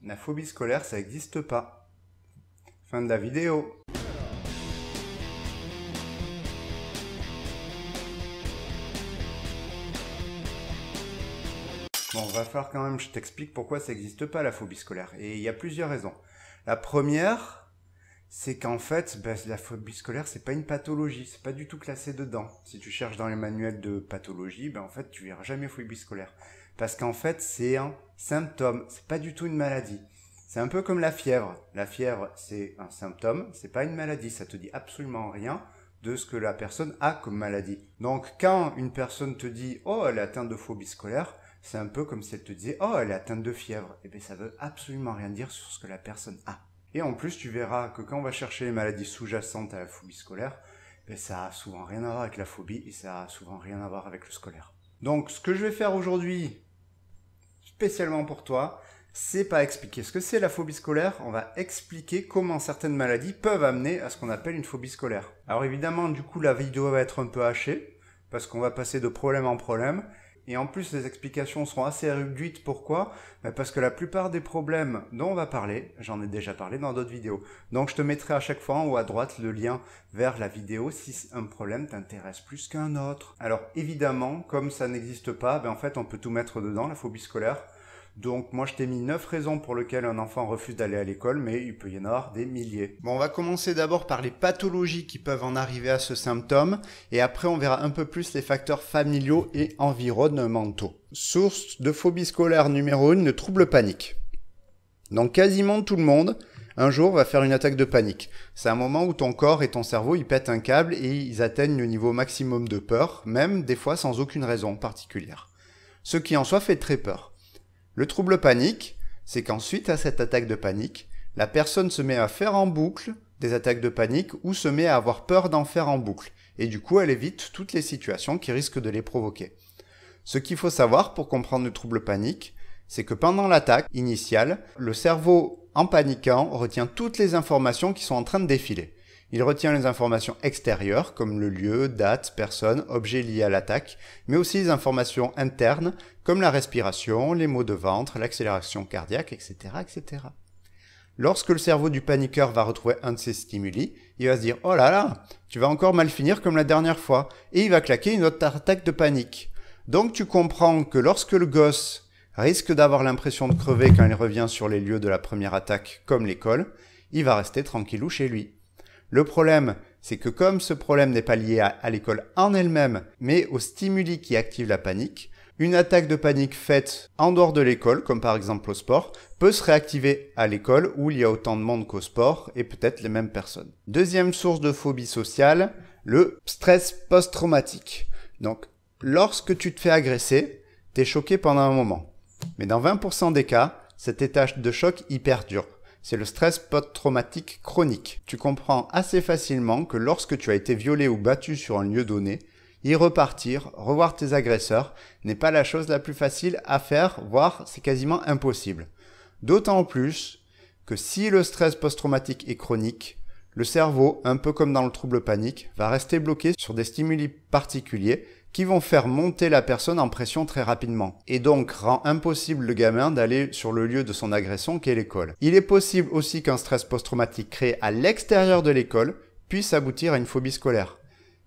La phobie scolaire, ça n'existe pas. Fin de la vidéo. Bon, va falloir quand même que je t'explique pourquoi ça n'existe pas la phobie scolaire. Et il y a plusieurs raisons. La première, c'est qu'en fait, la phobie scolaire, c'est pas une pathologie, c'est pas du tout classé dedans. Si tu cherches dans les manuels de pathologie, en fait, tu verras jamais phobie scolaire. Parce qu'en fait, c'est un symptôme, c'est pas du tout une maladie. C'est un peu comme la fièvre. La fièvre, c'est un symptôme, c'est pas une maladie, ça te dit absolument rien de ce que la personne a comme maladie. Donc, quand une personne te dit « Oh, elle est atteinte de phobie scolaire », c'est un peu comme si elle te disait « Oh, elle est atteinte de fièvre ». Et bien, ça veut absolument rien dire sur ce que la personne a. Et en plus, tu verras que quand on va chercher les maladies sous-jacentes à la phobie scolaire, ça a souvent rien à voir avec la phobie et ça a souvent rien à voir avec le scolaire. Donc, ce que je vais faire aujourd'hui, spécialement pour toi, c'est pas expliquer ce que c'est la phobie scolaire, on va expliquer comment certaines maladies peuvent amener à ce qu'on appelle une phobie scolaire. Alors évidemment, du coup, la vidéo va être un peu hachée, parce qu'on va passer de problème en problème, et en plus, les explications seront assez réduites. Pourquoi ? Parce que la plupart des problèmes dont on va parler, j'en ai déjà parlé dans d'autres vidéos. Donc je te mettrai à chaque fois en haut à droite le lien vers la vidéo si un problème t'intéresse plus qu'un autre. Alors évidemment, comme ça n'existe pas, en fait on peut tout mettre dedans, la phobie scolaire. Donc moi je t'ai mis 9 raisons pour lesquelles un enfant refuse d'aller à l'école, mais il peut y en avoir des milliers. Bon, on va commencer d'abord par les pathologies qui peuvent en arriver à ce symptôme, et après on verra un peu plus les facteurs familiaux et environnementaux. Source de phobie scolaire numéro 1, le trouble panique. Donc quasiment tout le monde, un jour, va faire une attaque de panique. C'est un moment où ton corps et ton cerveau, ils pètent un câble et ils atteignent le niveau maximum de peur, même des fois sans aucune raison particulière. Ce qui en soi fait très peur. Le trouble panique, c'est qu'ensuite à cette attaque de panique, la personne se met à faire en boucle des attaques de panique ou se met à avoir peur d'en faire en boucle. Et du coup, elle évite toutes les situations qui risquent de les provoquer. Ce qu'il faut savoir pour comprendre le trouble panique, c'est que pendant l'attaque initiale, le cerveau, en paniquant, retient toutes les informations qui sont en train de défiler. Il retient les informations extérieures, comme le lieu, date, personne, objet lié à l'attaque, mais aussi les informations internes, comme la respiration, les maux de ventre, l'accélération cardiaque, etc., etc. Lorsque le cerveau du paniqueur va retrouver un de ces stimuli, il va se dire « Oh là là, tu vas encore mal finir comme la dernière fois » et il va claquer une autre attaque de panique. Donc tu comprends que lorsque le gosse risque d'avoir l'impression de crever quand il revient sur les lieux de la première attaque, comme l'école, il va rester tranquillou chez lui. Le problème, c'est que comme ce problème n'est pas lié à l'école en elle-même, mais aux stimuli qui activent la panique, une attaque de panique faite en dehors de l'école, comme par exemple au sport, peut se réactiver à l'école où il y a autant de monde qu'au sport et peut-être les mêmes personnes. Deuxième source de phobie sociale, le stress post-traumatique. Donc, lorsque tu te fais agresser, t'es choqué pendant un moment. Mais dans 20% des cas, cet état de choc y perdure. C'est le stress post-traumatique chronique. Tu comprends assez facilement que lorsque tu as été violé ou battu sur un lieu donné, y repartir, revoir tes agresseurs, n'est pas la chose la plus facile à faire, voire c'est quasiment impossible. D'autant plus que si le stress post-traumatique est chronique, le cerveau, un peu comme dans le trouble panique, va rester bloqué sur des stimuli particuliers qui vont faire monter la personne en pression très rapidement, et donc rend impossible le gamin d'aller sur le lieu de son agression qu'est l'école. Il est possible aussi qu'un stress post-traumatique créé à l'extérieur de l'école puisse aboutir à une phobie scolaire.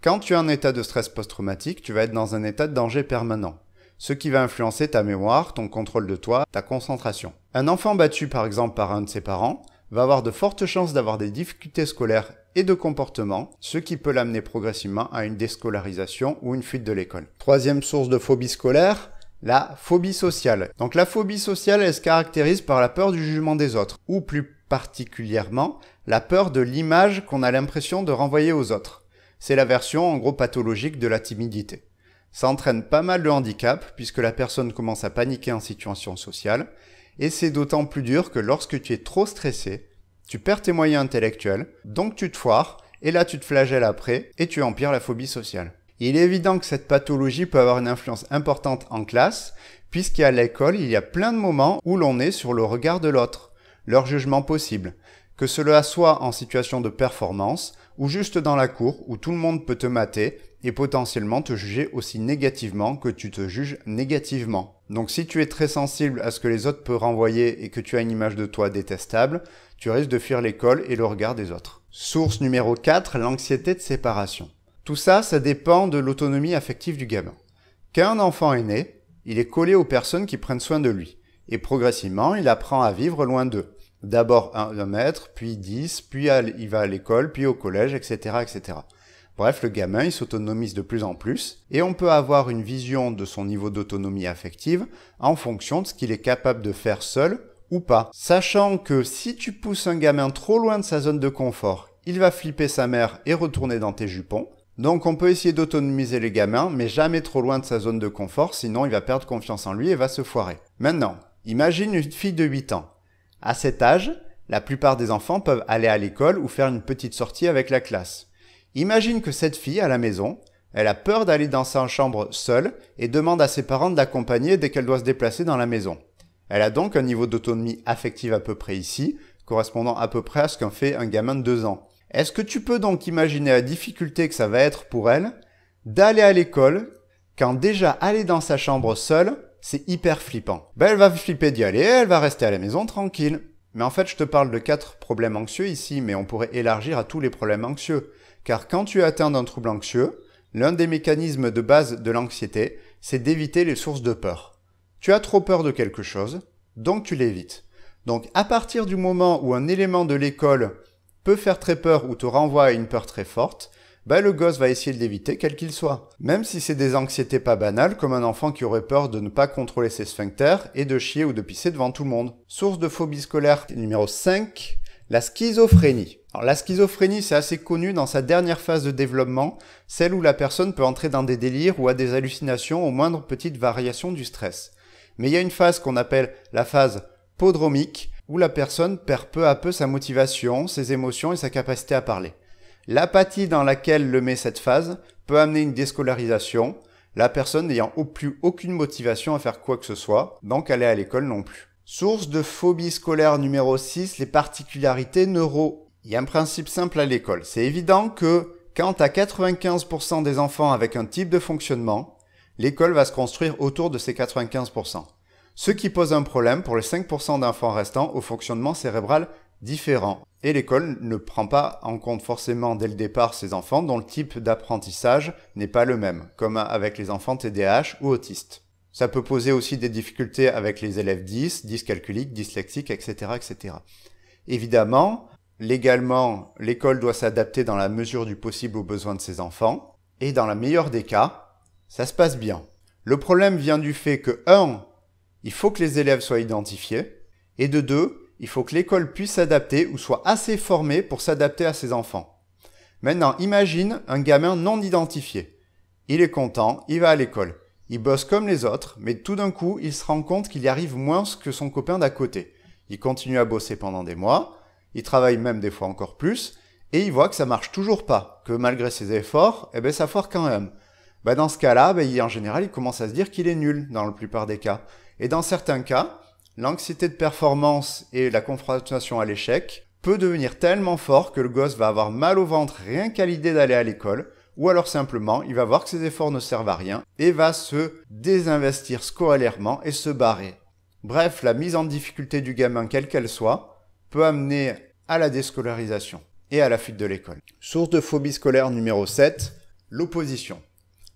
Quand tu es en état de stress post-traumatique, tu vas être dans un état de danger permanent, ce qui va influencer ta mémoire, ton contrôle de toi, ta concentration. Un enfant battu par exemple par un de ses parents va avoir de fortes chances d'avoir des difficultés scolaires et de comportement, ce qui peut l'amener progressivement à une déscolarisation ou une fuite de l'école. Troisième source de phobie scolaire, la phobie sociale. Donc la phobie sociale, elle se caractérise par la peur du jugement des autres, ou plus particulièrement, la peur de l'image qu'on a l'impression de renvoyer aux autres. C'est la version en gros pathologique de la timidité. Ça entraîne pas mal de handicap, puisque la personne commence à paniquer en situation sociale, et c'est d'autant plus dur que lorsque tu es trop stressé, tu perds tes moyens intellectuels, donc tu te foires, et là tu te flagelles après, et tu empires la phobie sociale. Il est évident que cette pathologie peut avoir une influence importante en classe, puisqu'à l'école, il y a plein de moments où l'on est sur le regard de l'autre, leur jugement possible, que cela soit en situation de performance, ou juste dans la cour, où tout le monde peut te mater, et potentiellement te juger aussi négativement que tu te juges négativement. Donc si tu es très sensible à ce que les autres peuvent renvoyer et que tu as une image de toi détestable, tu risques de fuir l'école et le regard des autres. Source numéro 4, l'anxiété de séparation. Tout ça, ça dépend de l'autonomie affective du gamin. Quand un enfant est né, il est collé aux personnes qui prennent soin de lui. Et progressivement, il apprend à vivre loin d'eux. D'abord 1 mètre, puis 10, puis il va à l'école, puis au collège, etc., etc. Bref, le gamin, il s'autonomise de plus en plus, et on peut avoir une vision de son niveau d'autonomie affective en fonction de ce qu'il est capable de faire seul ou pas. Sachant que si tu pousses un gamin trop loin de sa zone de confort, il va flipper sa mère et retourner dans tes jupons. Donc on peut essayer d'autonomiser les gamins, mais jamais trop loin de sa zone de confort, sinon il va perdre confiance en lui et va se foirer. Maintenant, imagine une fille de 8 ans. À cet âge, la plupart des enfants peuvent aller à l'école ou faire une petite sortie avec la classe. Imagine que cette fille, à la maison, elle a peur d'aller dans sa chambre seule et demande à ses parents de l'accompagner dès qu'elle doit se déplacer dans la maison. Elle a donc un niveau d'autonomie affective à peu près ici, correspondant à peu près à ce qu'en fait un gamin de 2 ans. Est-ce que tu peux donc imaginer la difficulté que ça va être pour elle d'aller à l'école quand déjà aller dans sa chambre seule, c'est hyper flippant. Elle va flipper d'y aller, elle va rester à la maison tranquille. Mais en fait, je te parle de 4 problèmes anxieux ici, mais on pourrait élargir à tous les problèmes anxieux. Car quand tu es atteint d'un trouble anxieux, l'un des mécanismes de base de l'anxiété, c'est d'éviter les sources de peur. Tu as trop peur de quelque chose, donc tu l'évites. Donc à partir du moment où un élément de l'école peut faire très peur ou te renvoie à une peur très forte, le gosse va essayer de l'éviter quel qu'il soit. Même si c'est des anxiétés pas banales, comme un enfant qui aurait peur de ne pas contrôler ses sphincters et de chier ou de pisser devant tout le monde. Source de phobie scolaire numéro 5, la schizophrénie. Alors, la schizophrénie, c'est assez connu dans sa dernière phase de développement, celle où la personne peut entrer dans des délires ou a des hallucinations aux moindres petites variations du stress. Mais il y a une phase qu'on appelle la phase prodromique, où la personne perd peu à peu sa motivation, ses émotions et sa capacité à parler. L'apathie dans laquelle le met cette phase peut amener une déscolarisation, la personne n'ayant plus aucune motivation à faire quoi que ce soit, donc aller à l'école non plus. Source de phobie scolaire numéro 6, les particularités neuro. Il y a un principe simple à l'école. C'est évident que quand tu as 95% des enfants avec un type de fonctionnement, l'école va se construire autour de ces 95%. Ce qui pose un problème pour les 5% d'enfants restants au fonctionnement cérébral différent. Et l'école ne prend pas en compte forcément dès le départ ces enfants dont le type d'apprentissage n'est pas le même, comme avec les enfants TDAH ou autistes. Ça peut poser aussi des difficultés avec les élèves dyscalculiques, dyslexiques, etc., etc. Évidemment, légalement, l'école doit s'adapter dans la mesure du possible aux besoins de ses enfants, et dans la meilleure des cas, ça se passe bien. Le problème vient du fait que 1. Il faut que les élèves soient identifiés, et de 2. Il faut que l'école puisse s'adapter ou soit assez formée pour s'adapter à ses enfants. Maintenant, imagine un gamin non identifié. Il est content, il va à l'école. Il bosse comme les autres, mais tout d'un coup, il se rend compte qu'il y arrive moins que son copain d'à côté. Il continue à bosser pendant des mois, il travaille même des fois encore plus, et il voit que ça marche toujours pas, que malgré ses efforts, ça foire quand même. Dans ce cas-là, en général, il commence à se dire qu'il est nul, dans la plupart des cas. Et dans certains cas, l'anxiété de performance et la confrontation à l'échec peut devenir tellement fort que le gosse va avoir mal au ventre rien qu'à l'idée d'aller à l'école, ou alors simplement, il va voir que ses efforts ne servent à rien et va se désinvestir scolairement et se barrer. Bref, la mise en difficulté du gamin, quelle qu'elle soit, peut amener à la déscolarisation et à la fuite de l'école. Source de phobie scolaire numéro 7, l'opposition.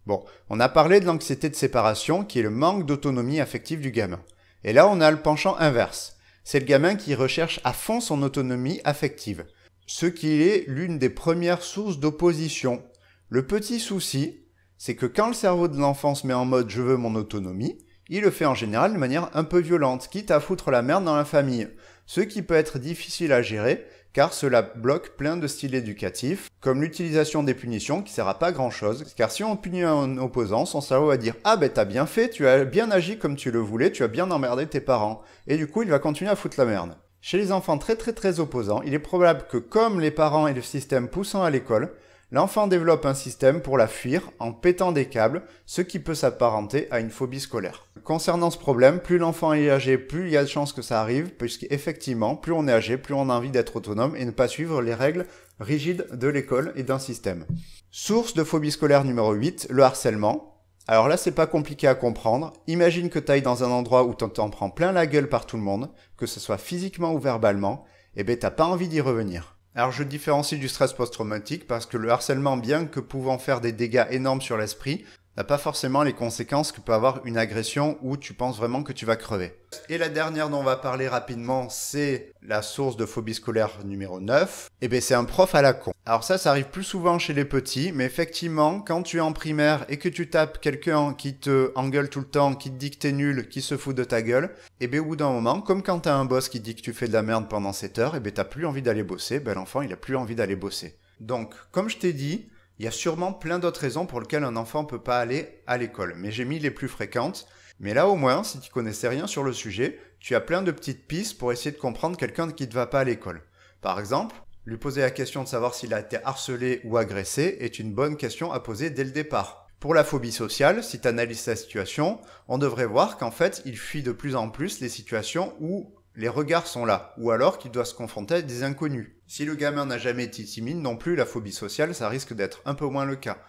Bon, on a parlé de l'anxiété de séparation qui est le manque d'autonomie affective du gamin. Et là, on a le penchant inverse. C'est le gamin qui recherche à fond son autonomie affective, ce qui est l'une des premières sources d'opposition. Le petit souci, c'est que quand le cerveau de l'enfant se met en mode « je veux mon autonomie », il le fait en général de manière un peu violente, quitte à foutre la merde dans la famille. Ce qui peut être difficile à gérer, car cela bloque plein de styles éducatifs, comme l'utilisation des punitions qui sert à pas grand chose, car si on punit un opposant, son cerveau va dire « Ah t'as bien fait, tu as bien agi comme tu le voulais, tu as bien emmerdé tes parents », et du coup il va continuer à foutre la merde. Chez les enfants très opposants, il est probable que comme les parents et le système poussant à l'école, L'enfant développe un système pour la fuir en pétant des câbles, ce qui peut s'apparenter à une phobie scolaire. Concernant ce problème, plus l'enfant est âgé, plus il y a de chances que ça arrive, puisqu'effectivement, plus on est âgé, plus on a envie d'être autonome et ne pas suivre les règles rigides de l'école et d'un système. Source de phobie scolaire numéro 8, le harcèlement. Alors là, c'est pas compliqué à comprendre. Imagine que tu ailles dans un endroit où t'en prends plein la gueule par tout le monde, que ce soit physiquement ou verbalement, et ben t'as pas envie d'y revenir. Alors je différencie du stress post-traumatique parce que le harcèlement, bien que pouvant faire des dégâts énormes sur l'esprit, n'a pas forcément les conséquences que peut avoir une agression où tu penses vraiment que tu vas crever. Et la dernière dont on va parler rapidement, c'est la source de phobie scolaire numéro 9. Et bien c'est un prof à la con. Alors ça arrive plus souvent chez les petits, mais effectivement, quand tu es en primaire et que tu tapes quelqu'un qui te engueule tout le temps, qui te dit que t'es nul, qui se fout de ta gueule, et bien au bout d'un moment, comme quand t'as un boss qui dit que tu fais de la merde pendant 7 heures, et bien t'as plus envie d'aller bosser, ben l'enfant il a plus envie d'aller bosser. Donc, comme je t'ai dit, il y a sûrement plein d'autres raisons pour lesquelles un enfant peut pas aller à l'école, mais j'ai mis les plus fréquentes. Mais là au moins, si tu connaissais rien sur le sujet, tu as plein de petites pistes pour essayer de comprendre quelqu'un qui ne va pas à l'école. Par exemple, lui poser la question de savoir s'il a été harcelé ou agressé est une bonne question à poser dès le départ. Pour la phobie sociale, si tu analyses la situation, on devrait voir qu'en fait, il fuit de plus en plus les situations où les regards sont là, ou alors qu'il doit se confronter à des inconnus. Si le gamin n'a jamais été timide non plus, la phobie sociale, ça risque d'être un peu moins le cas.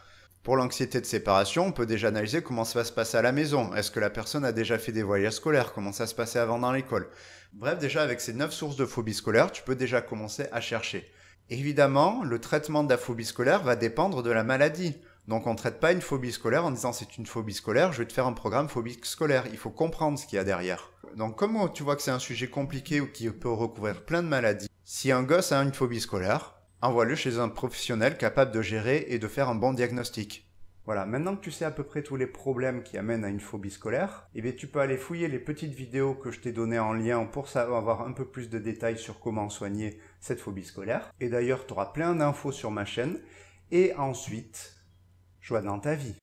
Pour l'anxiété de séparation, on peut déjà analyser comment ça va se passer à la maison. Est-ce que la personne a déjà fait des voyages scolaires? Comment ça se passait avant dans l'école? Bref, déjà avec ces 9 sources de phobie scolaire, tu peux déjà commencer à chercher. Évidemment, le traitement de la phobie scolaire va dépendre de la maladie. Donc on ne traite pas une phobie scolaire en disant c'est une phobie scolaire, je vais te faire un programme phobie scolaire. Il faut comprendre ce qu'il y a derrière. Donc comme tu vois que c'est un sujet compliqué ou qui peut recouvrir plein de maladies, si un gosse a une phobie scolaire, envoie-le chez un professionnel capable de gérer et de faire un bon diagnostic. Voilà, maintenant que tu sais à peu près tous les problèmes qui amènent à une phobie scolaire, eh bien tu peux aller fouiller les petites vidéos que je t'ai données en lien pour avoir un peu plus de détails sur comment soigner cette phobie scolaire. Et d'ailleurs, tu auras plein d'infos sur ma chaîne. Et ensuite, joie dans ta vie.